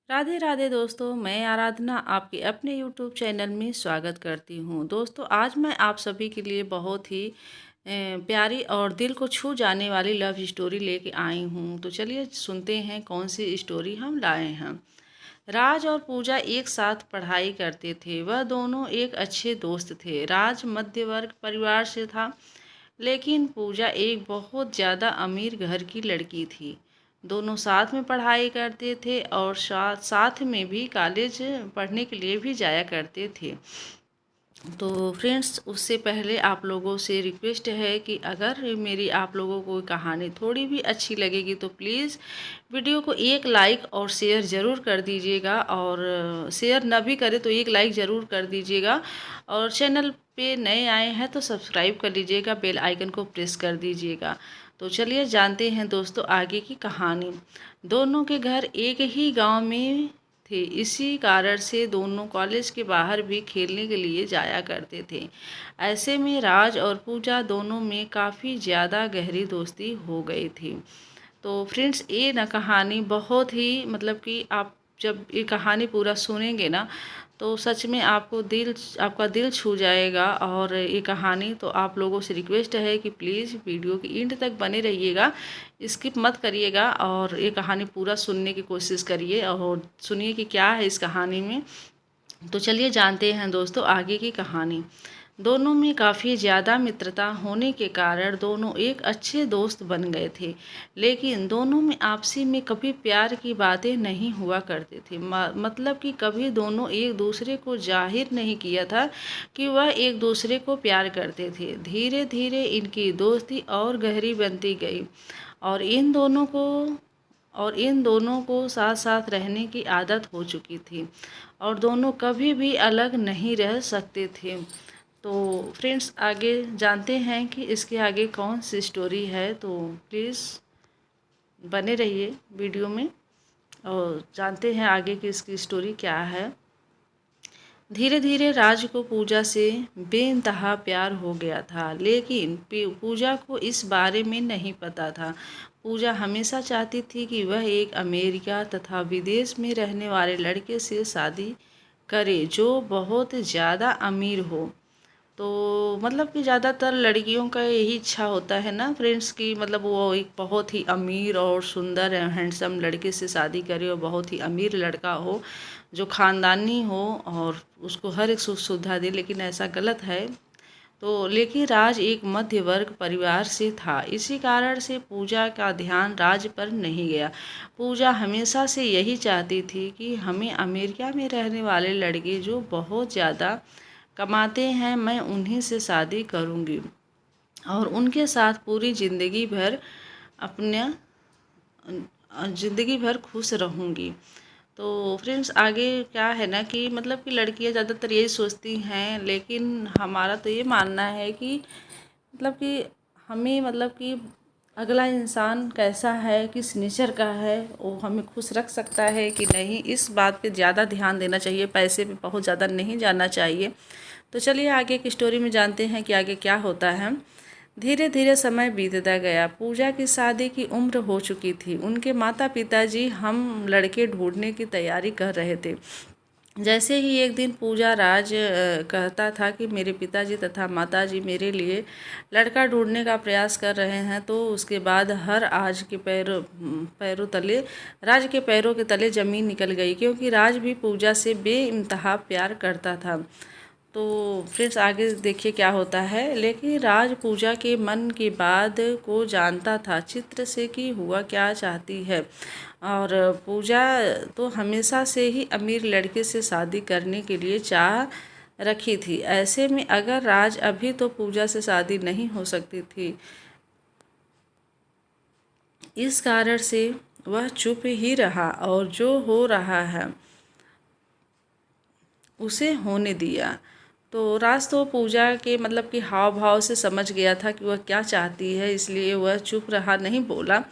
राधे राधे दोस्तों, मैं आराधना आपके अपने यूट्यूब चैनल में स्वागत करती हूँ। दोस्तों, आज मैं आप सभी के लिए बहुत ही प्यारी और दिल को छू जाने वाली लव स्टोरी लेके आई हूँ। तो चलिए सुनते हैं कौन सी स्टोरी हम लाए हैं। राज और पूजा एक साथ पढ़ाई करते थे। वह दोनों एक अच्छे दोस्त थे। राज मध्य वर्ग परिवार से था, लेकिन पूजा एक बहुत ज़्यादा अमीर घर की लड़की थी। दोनों साथ में पढ़ाई करते थे और साथ साथ में भी कॉलेज पढ़ने के लिए भी जाया करते थे। तो फ्रेंड्स, उससे पहले आप लोगों से रिक्वेस्ट है कि अगर मेरी आप लोगों को कहानी थोड़ी भी अच्छी लगेगी तो प्लीज़ वीडियो को एक लाइक और शेयर ज़रूर कर दीजिएगा, और शेयर ना भी करे तो एक लाइक ज़रूर कर दीजिएगा। और चैनल पे नए आए हैं तो सब्सक्राइब कर लीजिएगा, बेल आइकन को प्रेस कर दीजिएगा। तो चलिए जानते हैं दोस्तों आगे की कहानी। दोनों के घर एक ही गांव में थे, इसी कारण से दोनों कॉलेज के बाहर भी खेलने के लिए जाया करते थे। ऐसे में राज और पूजा दोनों में काफ़ी ज़्यादा गहरी दोस्ती हो गई थी। तो फ्रेंड्स, ये ना कहानी बहुत ही मतलब कि आप जब ये कहानी पूरा सुनेंगे ना तो सच में आपका दिल छू जाएगा। और ये कहानी तो आप लोगों से रिक्वेस्ट है कि प्लीज़ वीडियो की एंड तक बने रहिएगा, स्किप मत करिएगा और ये कहानी पूरा सुनने की कोशिश करिए और सुनिए कि क्या है इस कहानी में। तो चलिए जानते हैं दोस्तों आगे की कहानी। दोनों में काफ़ी ज़्यादा मित्रता होने के कारण दोनों एक अच्छे दोस्त बन गए थे, लेकिन दोनों में आपसी में कभी प्यार की बातें नहीं हुआ करते थे। मतलब कि कभी दोनों एक दूसरे को जाहिर नहीं किया था कि वह एक दूसरे को प्यार करते थे। धीरे धीरे इनकी दोस्ती और गहरी बनती गई, और इन दोनों को साथ साथ रहने की आदत हो चुकी थी, और दोनों कभी भी अलग नहीं रह सकते थे। तो फ्रेंड्स, आगे जानते हैं कि इसके आगे कौन सी स्टोरी है। तो प्लीज़ बने रहिए वीडियो में और जानते हैं आगे की इसकी स्टोरी क्या है। धीरे धीरे राज को पूजा से बेइंतहा प्यार हो गया था, लेकिन पूजा को इस बारे में नहीं पता था। पूजा हमेशा चाहती थी कि वह एक अमेरिका तथा विदेश में रहने वाले लड़के से शादी करे जो बहुत ज़्यादा अमीर हो। तो मतलब कि ज़्यादातर लड़कियों का यही इच्छा होता है ना फ्रेंड्स, की मतलब वो एक बहुत ही अमीर और सुंदर हैंडसम लड़के से शादी करे और बहुत ही अमीर लड़का हो जो ख़ानदानी हो और उसको हर एक सुख सुविधा दे। लेकिन ऐसा गलत है। तो लेकिन राज एक मध्य वर्ग परिवार से था, इसी कारण से पूजा का ध्यान राज पर नहीं गया। पूजा हमेशा से यही चाहती थी कि हमें अमेरिका में रहने वाले लड़के जो बहुत ज़्यादा कमाते हैं, मैं उन्हीं से शादी करूंगी और उनके साथ पूरी ज़िंदगी भर खुश रहूंगी। तो फ्रेंड्स, आगे क्या है ना कि मतलब कि लड़कियां ज़्यादातर यही सोचती हैं, लेकिन हमारा तो ये मानना है कि मतलब कि हमें मतलब कि अगला इंसान कैसा है, किस नेचर का है, वो हमें खुश रख सकता है कि नहीं, इस बात पे ज़्यादा ध्यान देना चाहिए, पैसे पे बहुत ज़्यादा नहीं जाना चाहिए। तो चलिए आगे की स्टोरी में जानते हैं कि आगे क्या होता है। धीरे धीरे समय बीतता गया। पूजा की शादी की उम्र हो चुकी थी। उनके माता पिताजी हम लड़के ढूंढने की तैयारी कर रहे थे। जैसे ही एक दिन पूजा राज कहता था कि मेरे पिताजी तथा माताजी मेरे लिए लड़का ढूंढने का प्रयास कर रहे हैं, तो उसके बाद राज के पैरों के तले ज़मीन निकल गई, क्योंकि राज भी पूजा से बेइंतहा प्यार करता था। तो फ्रेंड्स, आगे देखिए क्या होता है। लेकिन राज पूजा के मन की बात को जानता था चित्र से कि हुआ क्या चाहती है, और पूजा तो हमेशा से ही अमीर लड़के से शादी करने के लिए चाह रखी थी। ऐसे में अगर राज अभी तो पूजा से शादी नहीं हो सकती थी, इस कारण से वह चुप ही रहा और जो हो रहा है उसे होने दिया। तो राज तो पूजा के मतलब कि हाव भाव से समझ गया था कि वह क्या चाहती है, इसलिए वह चुप रहा, नहीं बोला।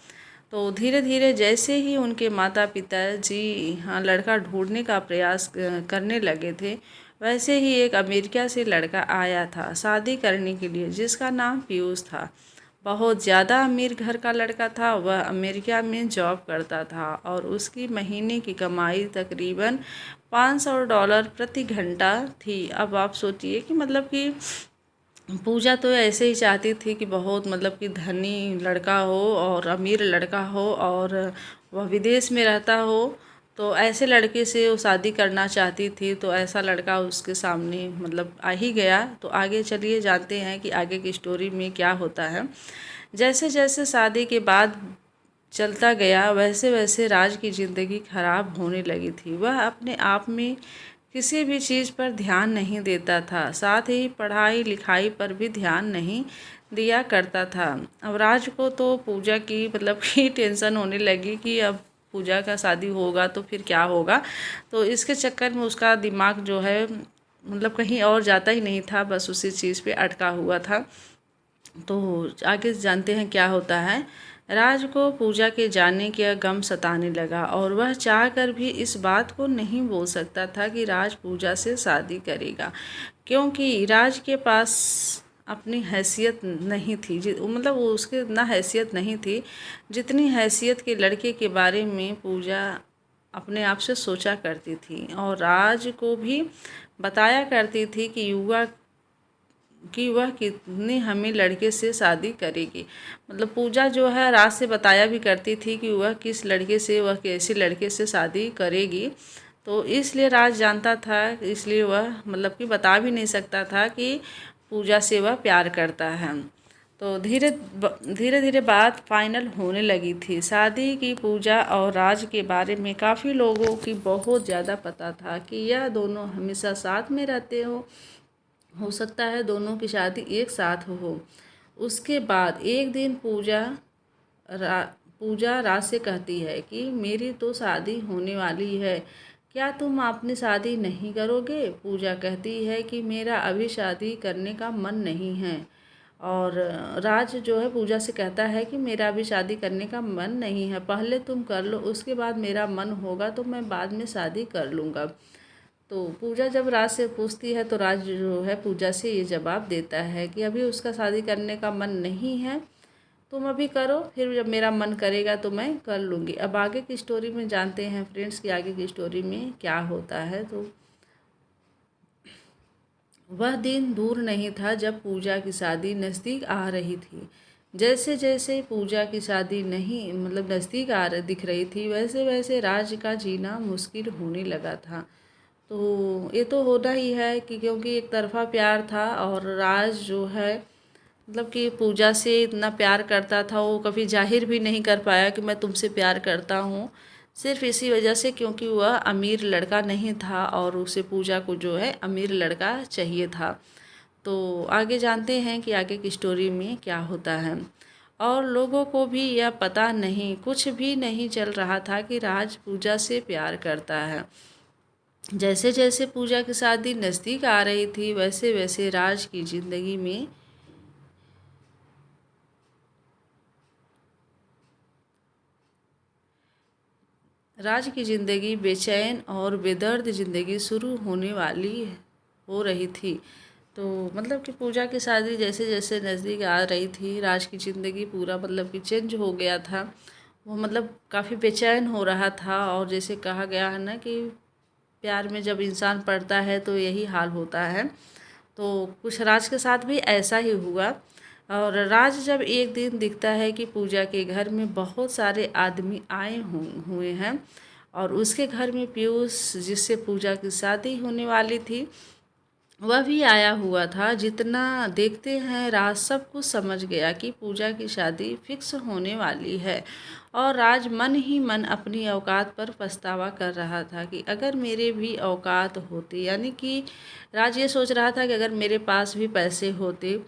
तो धीरे धीरे जैसे ही उनके माता पिता जी हाँ लड़का ढूंढने का प्रयास करने लगे थे, वैसे ही एक अमेरिका से लड़का आया था शादी करने के लिए, जिसका नाम पीयूष था। बहुत ज़्यादा अमीर घर का लड़का था। वह अमेरिका में जॉब करता था और उसकी महीने की कमाई तकरीबन $500 प्रति घंटा थी। अब आप सोचिए कि मतलब कि पूजा तो ऐसे ही चाहती थी कि बहुत मतलब कि धनी लड़का हो और अमीर लड़का हो और वह विदेश में रहता हो, तो ऐसे लड़के से वो शादी करना चाहती थी। तो ऐसा लड़का उसके सामने मतलब आ ही गया। तो आगे चलिए जानते हैं कि आगे की स्टोरी में क्या होता है। जैसे जैसे शादी के बाद चलता गया वैसे वैसे राज की ज़िंदगी खराब होने लगी थी। वह अपने आप में किसी भी चीज़ पर ध्यान नहीं देता था, साथ ही पढ़ाई लिखाई पर भी ध्यान नहीं दिया करता था। अब राज को तो पूजा की मतलब कि टेंशन होने लगी कि अब पूजा का शादी होगा तो फिर क्या होगा। तो इसके चक्कर में उसका दिमाग जो है मतलब कहीं और जाता ही नहीं था, बस उसी चीज़ पे अटका हुआ था। तो आगे जानते हैं क्या होता है। राज को पूजा के जाने का गम सताने लगा और वह चाहकर भी इस बात को नहीं बोल सकता था कि राज पूजा से शादी करेगा, क्योंकि राज के पास अपनी हैसियत नहीं थी। मतलब वो उसके इतना हैसियत नहीं थी जितनी हैसियत के लड़के के बारे में पूजा अपने आप से सोचा करती थी और राज को भी बताया करती थी कि वह कितने हमें लड़के से शादी करेगी। मतलब पूजा जो है राज से बताया भी करती थी कि वह किस लड़के से, वह कैसे लड़के से शादी करेगी। तो इसलिए राज जानता था, इसलिए वह मतलब कि बता भी नहीं सकता था कि पूजा से वह प्यार करता है। तो धीरे धीरे बात फाइनल होने लगी थी। शादी की पूजा और राज के बारे में काफ़ी लोगों की बहुत ज़्यादा पता था कि यह दोनों हमेशा साथ में रहते हो सकता है दोनों की शादी एक साथ हो। उसके बाद एक दिन पूजा राज से कहती है कि मेरी तो शादी होने वाली है, क्या तुम अपनी शादी नहीं करोगे? पूजा कहती है कि मेरा अभी शादी करने का मन नहीं है। और राज जो है पूजा से कहता है कि मेरा अभी शादी करने का मन नहीं है, पहले तुम कर लो, उसके बाद मेरा मन होगा तो मैं बाद में शादी कर लूँगा। तो पूजा जब राज से पूछती है तो राज जो है पूजा से ये जवाब देता है कि अभी उसका शादी करने का मन नहीं है, तुम अभी करो, फिर जब मेरा मन करेगा तो मैं कर लूँगी। अब आगे की स्टोरी में जानते हैं फ्रेंड्स कि आगे की स्टोरी में क्या होता है। तो वह दिन दूर नहीं था जब पूजा की शादी नज़दीक आ रही थी। जैसे जैसे पूजा की शादी नहीं मतलब नज़दीक दिख रही थी, वैसे वैसे राज का जीना मुश्किल होने लगा था। तो ये तो होना ही है कि क्योंकि एक तरफ़ा प्यार था और राज जो है मतलब कि पूजा से इतना प्यार करता था, वो कभी जाहिर भी नहीं कर पाया कि मैं तुमसे प्यार करता हूँ, सिर्फ इसी वजह से क्योंकि वह अमीर लड़का नहीं था और उसे पूजा को जो है अमीर लड़का चाहिए था। तो आगे जानते हैं कि आगे की स्टोरी में क्या होता है। और लोगों को भी यह पता नहीं, कुछ भी नहीं चल रहा था कि राज पूजा से प्यार करता है। जैसे जैसे पूजा की शादी नज़दीक आ रही थी वैसे वैसे राज की ज़िंदगी बेचैन और बेदर्द ज़िंदगी शुरू होने वाली हो रही थी। तो मतलब कि पूजा की शादी जैसे जैसे नज़दीक आ रही थी, राज की ज़िंदगी पूरा मतलब कि चेंज हो गया था। वो मतलब काफ़ी बेचैन हो रहा था और जैसे कहा गया है ना कि प्यार में जब इंसान पड़ता है तो यही हाल होता है। तो कुछ राज के साथ भी ऐसा ही हुआ। और राज जब एक दिन दिखता है कि पूजा के घर में बहुत सारे आदमी आए हुए हैं और उसके घर में पीयूष जिससे पूजा की शादी होने वाली थी वह भी आया हुआ था। जितना देखते हैं राज सब कुछ समझ गया कि पूजा की शादी फिक्स होने वाली है और राज मन ही मन अपनी औकात पर पछतावा कर रहा था कि अगर मेरे भी औकात होती, यानी कि राज ये सोच रहा था कि अगर मेरे पास भी पैसे होते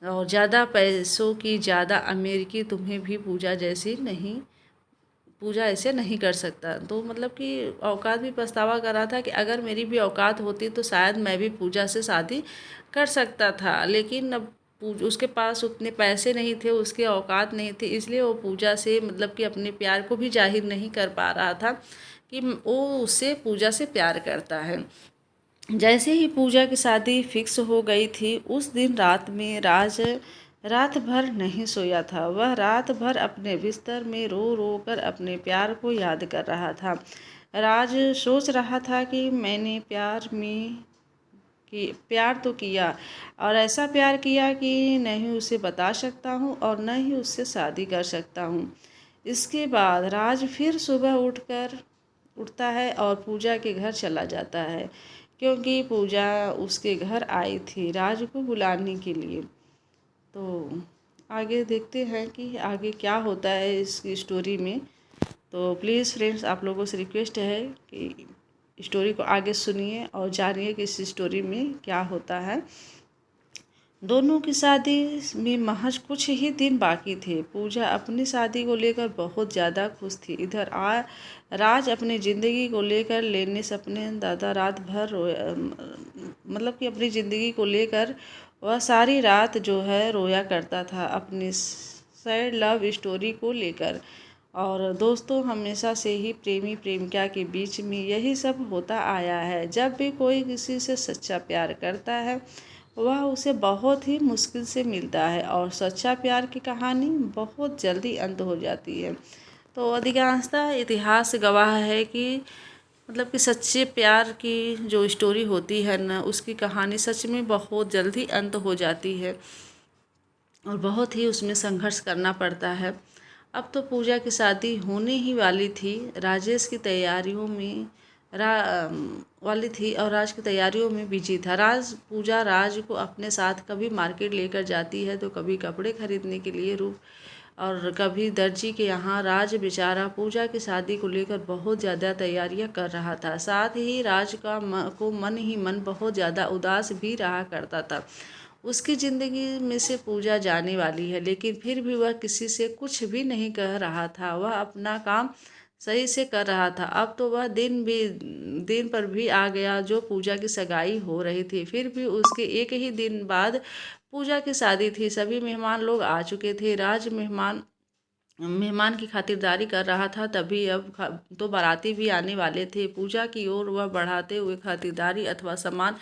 और ज़्यादा पैसों की ज़्यादा अमेरिकी तुम्हें भी पूजा ऐसे नहीं कर सकता। तो मतलब कि औकात भी पछतावा कर रहा था कि अगर मेरी भी औकात होती तो शायद मैं भी पूजा से शादी कर सकता था, लेकिन अब उसके पास उतने पैसे नहीं थे, उसके औकात नहीं थे, इसलिए वो पूजा से मतलब कि अपने प्यार को भी जाहिर नहीं कर पा रहा था कि वो उससे पूजा से प्यार करता है। जैसे ही पूजा की शादी फिक्स हो गई थी उस दिन रात में राज रात भर नहीं सोया था। वह रात भर अपने बिस्तर में रो रो कर अपने प्यार को याद कर रहा था। राज सोच रहा था कि मैंने प्यार तो किया, और ऐसा प्यार किया कि नहीं उसे बता सकता हूँ और न ही उससे शादी कर सकता हूँ। इसके बाद राज फिर सुबह उठता है और पूजा के घर चला जाता है, क्योंकि पूजा उसके घर आई थी राज को बुलाने के लिए। तो आगे देखते हैं कि आगे क्या होता है इस स्टोरी में। तो प्लीज़ फ्रेंड्स, आप लोगों से रिक्वेस्ट है कि स्टोरी को आगे सुनिए और जानिए कि इस स्टोरी में क्या होता है। दोनों की शादी में महज कुछ ही दिन बाकी थे। पूजा अपनी शादी को लेकर बहुत ज़्यादा खुश थी। इधर राज अपनी ज़िंदगी को लेकर लेने सपने दादा रात भर मतलब कि अपनी ज़िंदगी को लेकर वह सारी रात जो है रोया करता था अपनी सैड लव स्टोरी को लेकर। और दोस्तों, हमेशा से ही प्रेमी प्रेमिका के बीच में यही सब होता आया है। जब भी कोई किसी से सच्चा प्यार करता है, वह उसे बहुत ही मुश्किल से मिलता है और सच्चा प्यार की कहानी बहुत जल्दी अंत हो जाती है। तो अधिकांशतः इतिहास गवाह है कि मतलब कि सच्चे प्यार की जो स्टोरी होती है ना, उसकी कहानी सच में बहुत जल्दी अंत हो जाती है और बहुत ही उसमें संघर्ष करना पड़ता है। अब तो पूजा की शादी होने ही वाली थी। राजेश की तैयारियों में वाली थी और राज की तैयारियों में बिजी था। राज को अपने साथ कभी मार्केट लेकर जाती है तो कभी कपड़े खरीदने के लिए और कभी दर्जी के यहाँ। राज बेचारा पूजा की शादी को लेकर बहुत ज़्यादा तैयारियां कर रहा था। साथ ही राज को मन ही मन बहुत ज़्यादा उदास भी रहा करता था। उसकी ज़िंदगी में से पूजा जाने वाली है, लेकिन फिर भी वह किसी से कुछ भी नहीं कह रहा था। वह अपना काम सही से कर रहा था। अब तो वह दिन पर भी आ गया जो पूजा की सगाई हो रही थी। फिर भी उसके एक ही दिन बाद पूजा की शादी थी। सभी मेहमान लोग आ चुके थे। राज मेहमान की खातिरदारी कर रहा था। तभी अब तो बाराती भी आने वाले थे। पूजा की ओर वह बढ़ाते हुए खातिरदारी अथवा सम्मान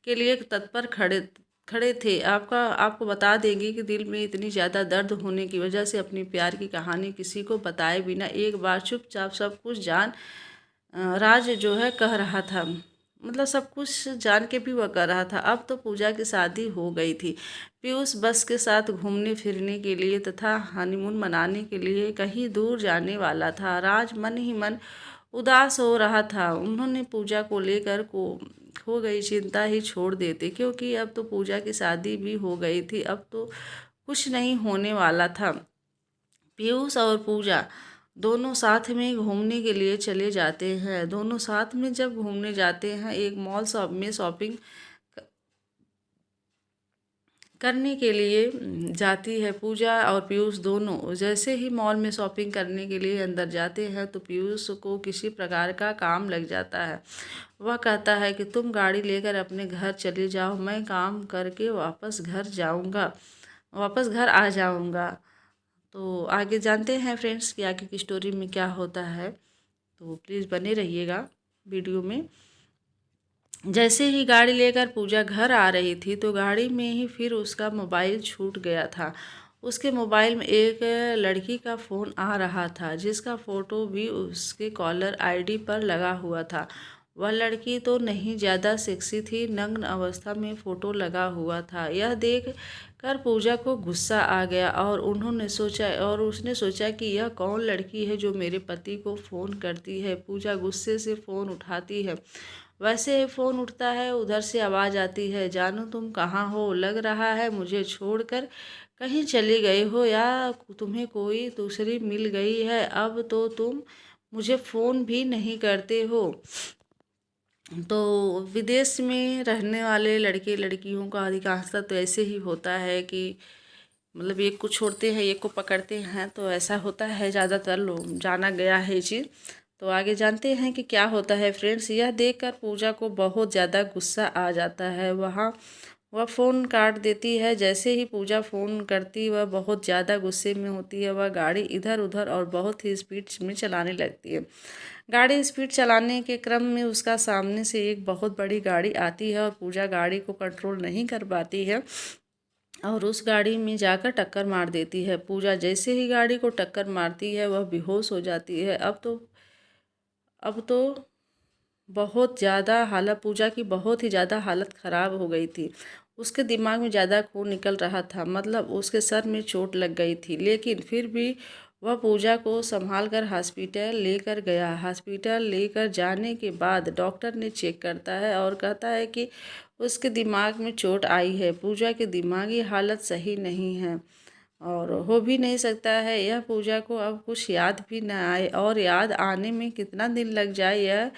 के लिए तत्पर खड़े खड़े थे। आपको बता देंगे कि दिल में इतनी ज़्यादा दर्द होने की वजह से अपनी प्यार की कहानी किसी को बताए बिना एक बार चुपचाप सब कुछ राज जो है कह रहा था। मतलब सब कुछ जान के भी वह कर रहा था। अब तो पूजा की शादी हो गई थी। पीयूष बस के साथ घूमने फिरने के लिए तथा हनीमून मनाने के लिए कहीं दूर जाने वाला था। राज मन ही मन उदास हो रहा था। उन्होंने पूजा को लेकर हो गई चिंता ही छोड़ देते, क्योंकि अब तो पूजा की शादी भी हो गई थी। अब तो कुछ नहीं होने वाला था। पीयूष और पूजा दोनों साथ में घूमने के लिए चले जाते हैं। दोनों साथ में जब घूमने जाते हैं, एक मॉल में शॉपिंग करने के लिए जाती है पूजा और पीयूष दोनों। जैसे ही मॉल में शॉपिंग करने के लिए अंदर जाते हैं तो पीयूष को किसी प्रकार का काम लग जाता है। वह कहता है कि तुम गाड़ी लेकर अपने घर चले जाओ, मैं काम करके वापस घर आ जाऊंगा। तो आगे जानते हैं फ्रेंड्स कि आगे की स्टोरी में क्या होता है। तो प्लीज़ बने रहिएगा वीडियो में। जैसे ही गाड़ी लेकर पूजा घर आ रही थी तो गाड़ी में ही फिर उसका मोबाइल छूट गया था। उसके मोबाइल में एक लड़की का फ़ोन आ रहा था, जिसका फ़ोटो भी उसके कॉलर आईडी पर लगा हुआ था। वह लड़की तो नहीं ज़्यादा सेक्सी थी, नग्न अवस्था में फ़ोटो लगा हुआ था। यह देख कर पूजा को गुस्सा आ गया और उसने सोचा कि यह कौन लड़की है जो मेरे पति को फ़ोन करती है। पूजा गुस्से से फ़ोन उठाती है। वैसे ही फ़ोन उठता है, उधर से आवाज़ आती है, जानू तुम कहाँ हो? लग रहा है मुझे छोड़कर कहीं चली गई हो या तुम्हें कोई दूसरी मिल गई है। अब तो तुम मुझे फ़ोन भी नहीं करते हो। तो विदेश में रहने वाले लड़के लड़कियों का अधिकांशतः तो ऐसे ही होता है कि मतलब एक को छोड़ते हैं एक को पकड़ते हैं। तो ऐसा होता है, ज़्यादातर लोग जाना गया है ये चीज़। तो आगे जानते हैं कि क्या होता है फ्रेंड्स। यह देखकर पूजा को बहुत ज़्यादा गुस्सा आ जाता है। वह फ़ोन काट देती है। जैसे ही पूजा फ़ोन करती वह बहुत ज़्यादा गुस्से में होती है। वह गाड़ी इधर उधर और बहुत ही स्पीड में चलाने लगती है। गाड़ी स्पीड चलाने के क्रम में उसका सामने से एक बहुत बड़ी गाड़ी आती है और पूजा गाड़ी को कंट्रोल नहीं कर पाती है और उस गाड़ी में जाकर टक्कर मार देती है। पूजा जैसे ही गाड़ी को टक्कर मारती है वह बेहोश हो जाती है। अब तो बहुत ज़्यादा हालत पूजा की बहुत ही ज़्यादा हालत ख़राब हो गई थी। उसके दिमाग में ज़्यादा खून निकल रहा था, मतलब उसके सर में चोट लग गई थी। लेकिन फिर भी वह पूजा को संभाल कर हॉस्पिटल लेकर गया। हॉस्पिटल लेकर जाने के बाद डॉक्टर ने चेक करता है और कहता है कि उसके दिमाग में चोट आई है। पूजा की दिमागी हालत सही नहीं है और हो भी नहीं सकता है यह पूजा को अब कुछ याद भी न आए, और याद आने में कितना दिन लग जाए यह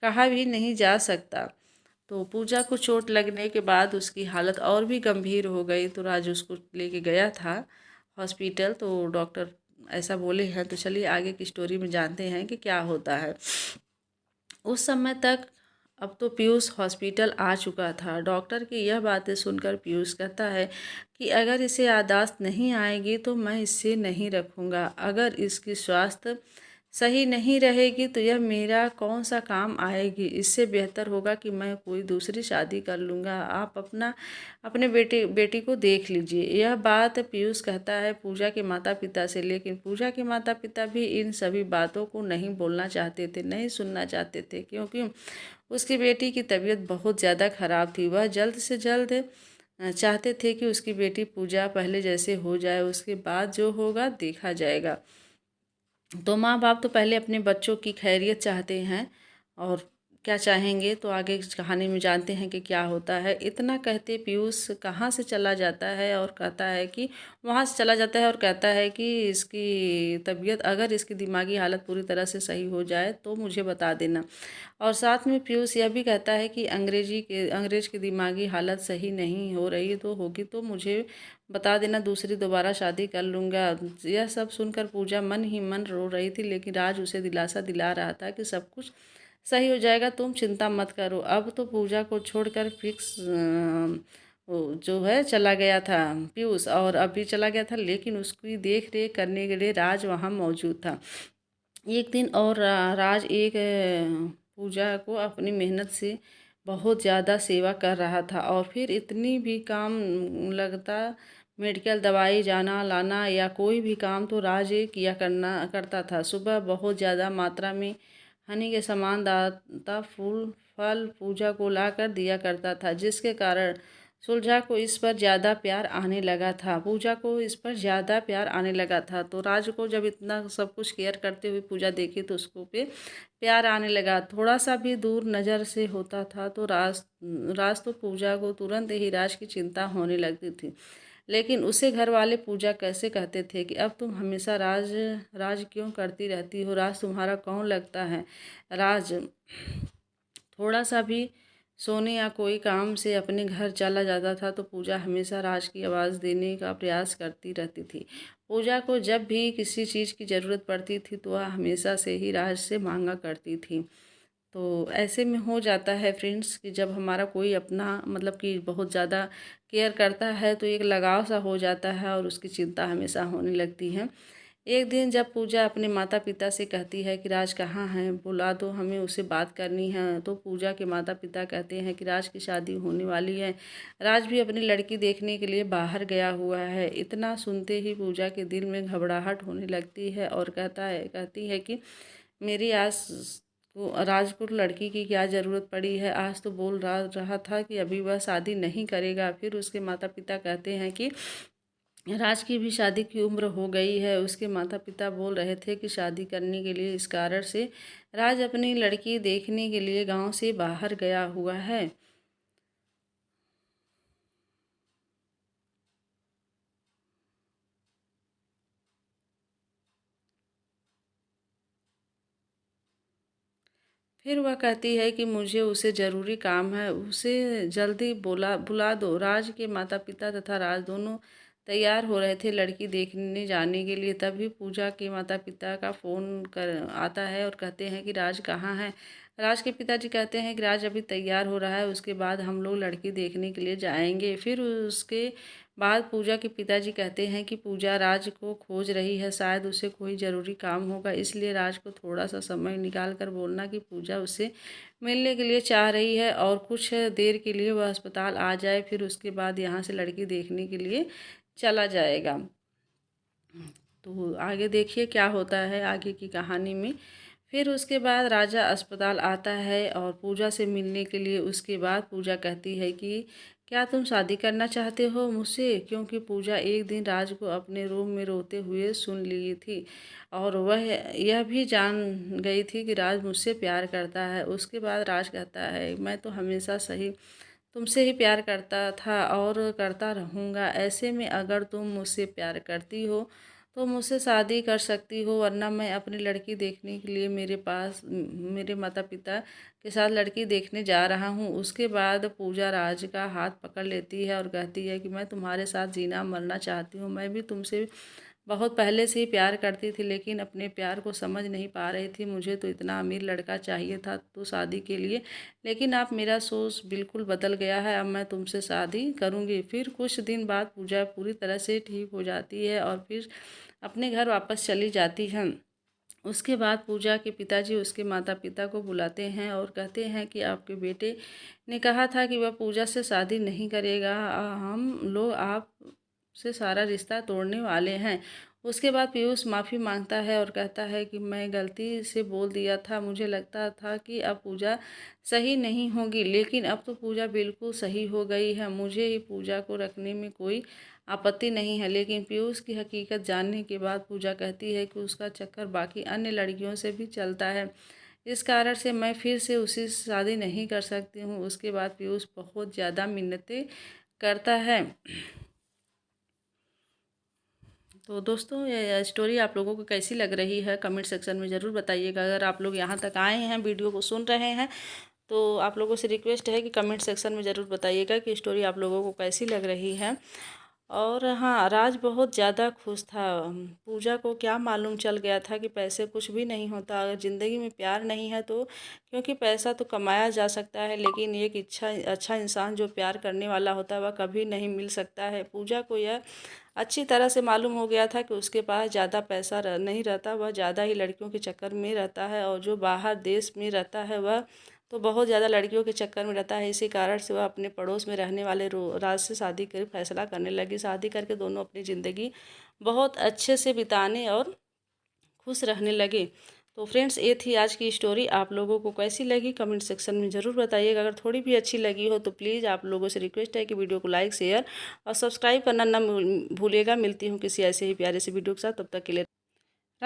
कहा भी नहीं जा सकता। तो पूजा को चोट लगने के बाद उसकी हालत और भी गंभीर हो गई, तो राज उसको लेके गया था हॉस्पिटल। तो डॉक्टर ऐसा बोले हैं, तो चलिए आगे की स्टोरी में जानते हैं कि क्या होता है। उस समय तक अब तो पीयूष हॉस्पिटल आ चुका था। डॉक्टर की यह बातें सुनकर पीयूष कहता है कि अगर इसे याददाश्त नहीं आएगी तो मैं इसे नहीं रखूँगा। अगर इसकी स्वास्थ्य सही नहीं रहेगी तो यह मेरा कौन सा काम आएगी। इससे बेहतर होगा कि मैं कोई दूसरी शादी कर लूँगा। आप अपने बेटी को देख लीजिए। यह बात पीयूष कहता है पूजा के माता पिता से, लेकिन पूजा के माता पिता भी इन सभी बातों को नहीं बोलना चाहते थे, नहीं सुनना चाहते थे, क्योंकि उसकी बेटी की तबीयत बहुत ज़्यादा ख़राब थी। वह जल्द से जल्द चाहते थे कि उसकी बेटी पूजा पहले जैसे हो जाए, उसके बाद जो होगा देखा जाएगा। तो माँ बाप तो पहले अपने बच्चों की खैरियत चाहते हैं, और क्या चाहेंगे तो आगे इस कहानी में जानते हैं कि क्या होता है। इतना कहते पीयूष कहाँ से चला जाता है और कहता है कि वहाँ से चला जाता है और कहता है कि इसकी तबीयत, अगर इसकी दिमागी हालत पूरी तरह से सही हो जाए तो मुझे बता देना। और साथ में पीयूष यह भी कहता है कि अंग्रेज की दिमागी हालत सही नहीं हो रही तो होगी तो मुझे बता देना, दूसरी दोबारा शादी कर लूँगा। यह सब सुनकर पूजा मन ही मन रो रही थी, लेकिन राज उसे दिलासा दिला रहा था कि सब कुछ सही हो जाएगा, तुम चिंता मत करो। अब तो पूजा को छोड़कर फिक्स वो जो है चला गया था पीयूष, और अभी चला गया था, लेकिन उसकी देख रेख करने के लिए राज वहाँ मौजूद था। एक दिन और राज एक पूजा को अपनी मेहनत से बहुत ज़्यादा सेवा कर रहा था, और फिर इतनी भी काम लगता, मेडिकल दवाई जाना लाना या कोई भी काम तो राज ही किया करता था। सुबह बहुत ज़्यादा मात्रा में हनी के समान दाता फूल फल पूजा को ला कर दिया करता था, जिसके कारण सुलझा को इस पर ज़्यादा प्यार आने लगा था। पूजा को इस पर ज़्यादा प्यार आने लगा था। तो राज को जब इतना सब कुछ केयर करते हुए पूजा देखी तो उसको पे प्यार आने लगा। थोड़ा सा भी दूर नज़र से होता था तो राज तो पूजा को तुरंत ही राज की चिंता होने लगती थी। लेकिन उसे घर वाले पूजा कैसे कहते थे कि अब तुम हमेशा राज राज क्यों करती रहती हो, राज तुम्हारा कौन लगता है। राज थोड़ा सा भी सोने या कोई काम से अपने घर चला जाता था तो पूजा हमेशा राज की आवाज़ देने का प्रयास करती रहती थी। पूजा को जब भी किसी चीज़ की ज़रूरत पड़ती थी तो वह हमेशा से ही राज से मांगा करती थी। तो ऐसे में हो जाता है फ्रेंड्स कि जब हमारा कोई अपना मतलब कि बहुत ज़्यादा केयर करता है तो एक लगाव सा हो जाता है और उसकी चिंता हमेशा होने लगती है। एक दिन जब पूजा अपने माता पिता से कहती है कि राज कहाँ है, बुला दो, हमें उससे बात करनी है। तो पूजा के माता पिता कहते हैं कि राज की शादी होने वाली है, राज भी अपनी लड़की देखने के लिए बाहर गया हुआ है। इतना सुनते ही पूजा के दिल में घबराहट होने लगती है और कहती है कि मेरी आज को राज को लड़की की क्या ज़रूरत पड़ी है, आज तो बोल रहा था कि अभी वह शादी नहीं करेगा। फिर उसके माता पिता कहते हैं कि राज की भी शादी की उम्र हो गई है। उसके माता पिता बोल रहे थे कि शादी करने के लिए इस कारण से राज अपनी लड़की देखने के लिए गांव से बाहर गया हुआ है। फिर वह कहती है कि मुझे उसे ज़रूरी काम है, उसे जल्दी बुला दो। राज के माता पिता तथा राज दोनों तैयार हो रहे थे लड़की देखने जाने के लिए। तभी पूजा के माता पिता का फ़ोन कर आता है और कहते हैं कि राज कहाँ है। राज के पिताजी कहते हैं कि राज अभी तैयार हो रहा है, उसके बाद हम लोग लड़की देखने के लिए जाएंगे। फिर उसके बाद पूजा के पिताजी कहते हैं कि पूजा राज को खोज रही है, शायद उसे कोई ज़रूरी काम होगा, इसलिए राज को थोड़ा सा समय निकाल कर बोलना कि पूजा उससे मिलने के लिए चाह रही है और कुछ देर के लिए वह अस्पताल आ जाए, फिर उसके बाद यहाँ से लड़की देखने के लिए चला जाएगा। तो आगे देखिए क्या होता है आगे की कहानी में। फिर उसके बाद राजा अस्पताल आता है और पूजा से मिलने के लिए। उसके बाद पूजा कहती है कि क्या तुम शादी करना चाहते हो मुझसे, क्योंकि पूजा एक दिन राज को अपने रूम में रोते हुए सुन ली थी और वह यह भी जान गई थी कि राज मुझसे प्यार करता है। उसके बाद राज कहता है मैं तो हमेशा सही तुमसे ही प्यार करता था और करता रहूँगा, ऐसे में अगर तुम मुझसे प्यार करती हो तो मुझसे शादी कर सकती हो, वरना मैं अपनी लड़की देखने के लिए मेरे माता पिता के साथ लड़की देखने जा रहा हूँ। उसके बाद पूजा राज का हाथ पकड़ लेती है और कहती है कि मैं तुम्हारे साथ जीना मरना चाहती हूँ। मैं भी तुमसे बहुत पहले से ही प्यार करती थी, लेकिन अपने प्यार को समझ नहीं पा रही थी। मुझे तो इतना अमीर लड़का चाहिए था तो शादी के लिए, लेकिन अब मेरा सोच बिल्कुल बदल गया है। अब मैं तुमसे शादी करूँगी। फिर कुछ दिन बाद पूजा पूरी तरह से ठीक हो जाती है और फिर अपने घर वापस चली जाती है। उसके बाद पूजा के पिताजी उसके माता पिता को बुलाते हैं और कहते हैं कि आपके बेटे ने कहा था कि वह पूजा से शादी नहीं करेगा, हम लोग आप से सारा रिश्ता तोड़ने वाले हैं। उसके बाद पीयूष माफ़ी मांगता है और कहता है कि मैं गलती से बोल दिया था, मुझे लगता था कि अब पूजा सही नहीं होगी, लेकिन अब तो पूजा बिल्कुल सही हो गई है। मुझे ही पूजा को रखने में कोई आपत्ति नहीं है। लेकिन पीयूष की हकीकत जानने के बाद पूजा कहती है कि उसका चक्कर बाकी अन्य लड़कियों से भी चलता है, इस कारण से मैं फिर से उसी से शादी नहीं कर सकती हूँ। उसके बाद पीयूष बहुत ज़्यादा मिन्नतें करता है। तो दोस्तों ये स्टोरी आप लोगों को कैसी लग रही है कमेंट सेक्शन में ज़रूर बताइएगा। अगर आप लोग यहाँ तक आए हैं वीडियो को सुन रहे हैं तो आप लोगों से रिक्वेस्ट है कि कमेंट सेक्शन में ज़रूर बताइएगा कि स्टोरी आप लोगों को कैसी लग रही है। और हाँ, राज बहुत ज़्यादा खुश था। पूजा को क्या मालूम चल गया था कि पैसे कुछ भी नहीं होता। अगर ज़िंदगी में प्यार नहीं है तो, क्योंकि पैसा तो कमाया जा सकता है, लेकिन एक अच्छा इंसान जो प्यार करने वाला होता है वह कभी नहीं मिल सकता है। पूजा को यह अच्छी तरह से मालूम हो गया था कि उसके पास ज़्यादा पैसा नहीं रहता, वह ज़्यादा ही लड़कियों के चक्कर में रहता है, और जो बाहर देश में रहता है वह तो बहुत ज़्यादा लड़कियों के चक्कर में रहता है। इसी कारण से वह अपने पड़ोस में रहने वाले राज से शादी कर फैसला करने लगी। शादी करके दोनों अपनी ज़िंदगी बहुत अच्छे से बिताने और खुश रहने लगे। तो फ्रेंड्स ये थी आज की स्टोरी। आप लोगों को कैसी लगी कमेंट सेक्शन में ज़रूर बताइएगा। अगर थोड़ी भी अच्छी लगी हो तो प्लीज़ आप लोगों से रिक्वेस्ट है कि वीडियो को लाइक शेयर और सब्सक्राइब करना ना भूलिएगा। मिलती हूँ किसी ऐसे ही प्यारे से वीडियो के साथ, तब तक के लिए